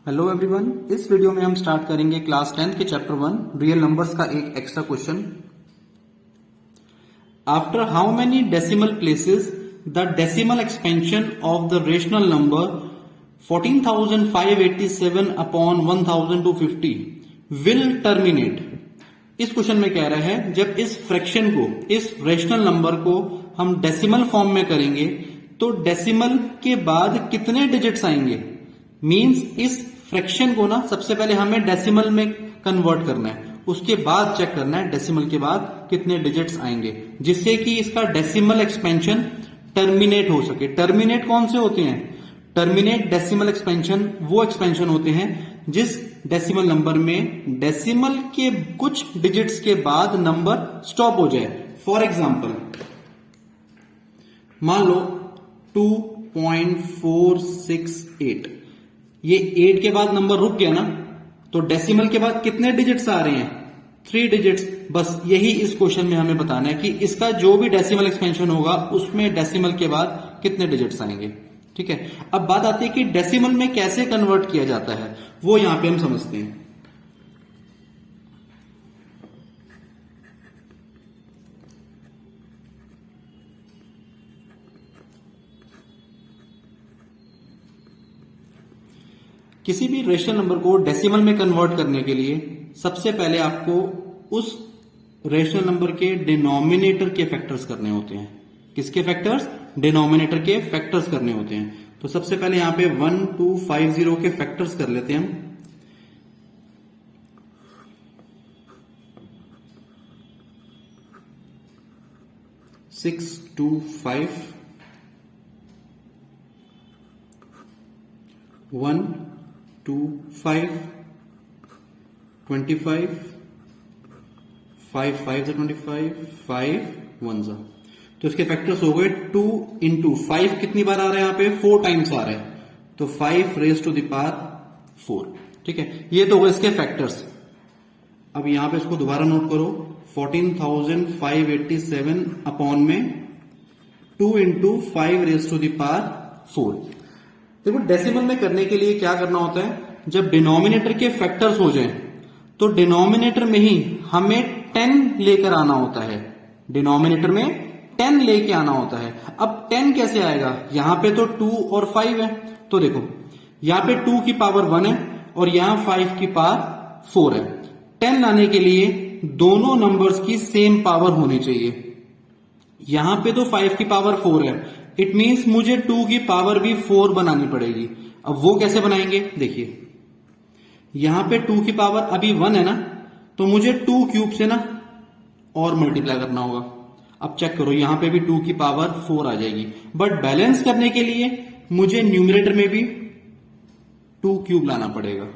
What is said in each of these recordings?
Hello everyone, इस video में हम स्टार्ट करेंगे क्लास 10th के चैप्टर 1 रियल नंबर्स का एक extra question. After how many decimal places the decimal expansion of the rational number 14,587 upon 1,250 will terminate. इस question में कह रहा है जब इस फ्रैक्शन को, इस रेशनल नंबर को हम डेसिमल फॉर्म में करेंगे तो डेसिमल के बाद कितने डिजिट्स आएंगे। मींस इस फ्रैक्शन को ना सबसे पहले हमें डेसिमल में कन्वर्ट करना है, उसके बाद चेक करना है डेसिमल के बाद कितने डिजिट्स आएंगे, जिससे कि इसका डेसिमल एक्सपेंशन टर्मिनेट हो सके। टर्मिनेट कौन से होते हैं? टर्मिनेट डेसिमल एक्सपेंशन वो एक्सपेंशन होते हैं जिस डेसिमल नंबर में डेसिमल के कुछ डिजिट्स के बाद नंबर स्टॉप हो जाए। फॉर एग्जाम्पल मान लो 2.468, ये 8 के बाद नंबर रुक गया ना, तो डेसिमल के बाद कितने डिजिट्स आ रहे हैं? 3 डिजिट्स। बस यही इस क्वेश्चन में हमें बताना है कि इसका जो भी डेसिमल एक्सपेंशन होगा उसमें डेसिमल के बाद कितने डिजिट्स आएंगे। ठीक है, अब बात आती है कि डेसिमल में कैसे कन्वर्ट किया जाता है, वो यहां पे हम समझते हैं। किसी भी रेशनल नंबर को डेसिमल में कन्वर्ट करने के लिए सबसे पहले आपको उस रेशनल नंबर के डिनोमिनेटर के फैक्टर्स करने होते हैं। किसके फैक्टर्स? डिनोमिनेटर के फैक्टर्स करने होते हैं। तो सबसे पहले यहां पे 1250 के फैक्टर्स कर लेते हैं हम। सिक्स टू 5 1 2 5 25 5 5 25 5 1 जा। तो इसके फैक्टर्स हो गए 2 इंटू 5 कितनी बार आ रहा है यहाँ पे? 4 टाइम्स आ रहा है, तो 5 रेज टू द पावर 4। ठीक है, ये तो हो गए इसके फैक्टर्स। अब यहां पे इसको दोबारा नोट करो, 14,587 अपॉन में 2 into 5 raise to the power 4। देखो डेसिमल में करने के लिए क्या करना होता है, जब डिनोमिनेटर के फैक्टर्स हो जाएं तो डिनोमिनेटर में ही हमें 10 लेकर आना होता है। डिनोमिनेटर में 10 लेके आना होता है। अब 10 कैसे आएगा? यहां पे तो 2 और 5 है, तो देखो यहां पे 2 की पावर 1 है और यहां 5 की पावर 4 है। 10 लाने के लिए दोनों नंबर्स की सेम पावर होनी चाहिए। यहां पे तो 5 की पावर 4 है, इट मींस मुझे 2 की पावर भी 4 बनानी पड़ेगी। अब वो कैसे बनाएंगे? देखिए यहां पे 2 की पावर अभी 1 है ना, तो मुझे 2 क्यूब से ना और मल्टीप्लाई करना होगा। अब चेक करो यहां पे भी 2 की पावर 4 आ जाएगी, बट बैलेंस करने के लिए मुझे न्यूमरेटर में भी 2 क्यूब लाना पड़ेगा।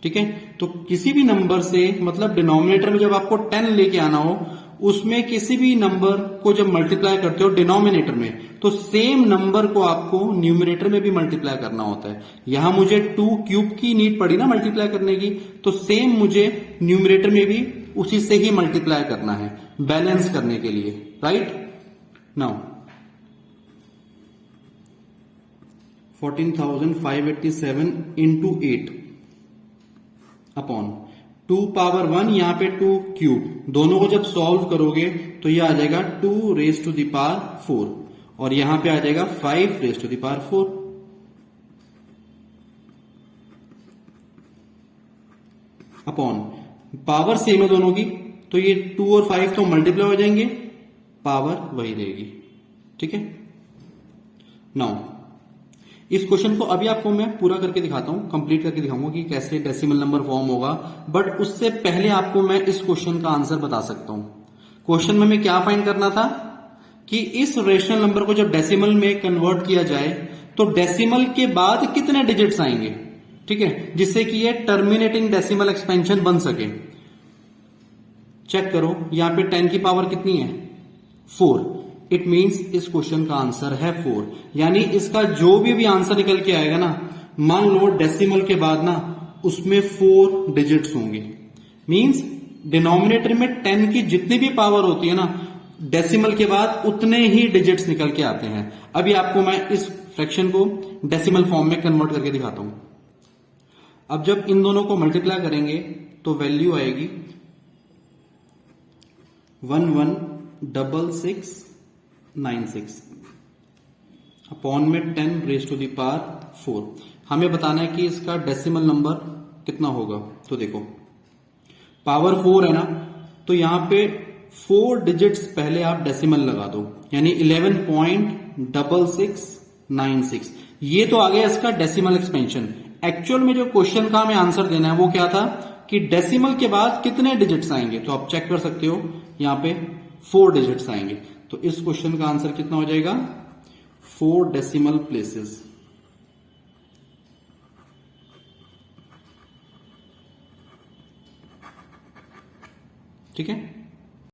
ठीक है, तो किसी भी नंबर से, मतलब डिनोमिनेटर में जब आपको 10 लेके आना हो, उसमें किसी भी नंबर को जब मल्टीप्लाई करते हो डिनोमिनेटर में, तो सेम नंबर को आपको न्यूमरेटर में भी मल्टीप्लाई करना होता है। यहां मुझे 2 क्यूब की नीड पड़ी ना मल्टीप्लाई करने की, तो सेम मुझे न्यूमरेटर में भी उसी से ही मल्टीप्लाई करना है बैलेंस करने के लिए। Right now 14,587 into 8 upon 2 power 1, यहां पे 2 क्यूब, दोनों को जब सॉल्व करोगे तो ये आ जाएगा 2 रेज टू द पावर 4 और यहां पे आ जाएगा 5 raise to the power 4 upon power same है दोनों की, तो ये 2 और 5 तो मल्टीप्लाई हो जाएंगे, पावर वही रहेगी। ठीक है, नाउ इस क्वेश्चन को अभी आपको मैं पूरा करके दिखाता हूं, कंप्लीट करके दिखाऊंगा कि कैसे डेसिमल नंबर फॉर्म होगा, बट उससे पहले आपको मैं इस क्वेश्चन का आंसर बता सकता हूं। क्वेश्चन में हमें क्या फाइंड करना था कि इस रेशनल नंबर को जब डेसिमल में कन्वर्ट किया जाए तो डेसिमल के बाद कितने डिजिट्स आएंगे। ठीक है, जिससे कि ये टर्मिनेटिंग डेसिमल एक्सपेंशन बन सके। चेक करो यहां पे 10 की पावर कितनी है? 4। इट मींस इस क्वेश्चन का आंसर है 4। यानी इसका जो भी आंसर निकल के आएगा ना, मान लो डेसिमल के बाद ना उसमें 4 डिजिट्स होंगे। मींस डिनोमिनेटर में 10 की जितनी भी पावर होती है ना, डेसिमल के बाद उतने ही डिजिट्स निकल के आते हैं। अभी आपको मैं इस फ्रैक्शन को डेसिमल फॉर्म में कन्वर्ट करके दिखाता हूं। अब जब इन दोनों को मल्टीप्लाई करेंगे तो वैल्यू आएगी 116696 अपॉन में 10 रेज टू द पावर 4। हमें बताना है कि इसका डेसिमल नंबर कितना होगा। तो देखो पावर 4 है ना, तो यहां पे 4 डिजिट्स पहले आप डेसिमल लगा दो, यानी 11.6696। ये तो आ गया इसका डेसिमल एक्सपेंशन। एक्चुअल में जो क्वेश्चन का हमें आंसर देना है वो क्या था कि डेसिमल के बाद कितने डिजिट्स आएंगे। तो आप चेक कर सकते हो यहां पे 4 डिजिट्स आएंगे। तो इस क्वेश्चन का आंसर कितना हो जाएगा 4 डेसिमल प्लेसेस। ठीक है।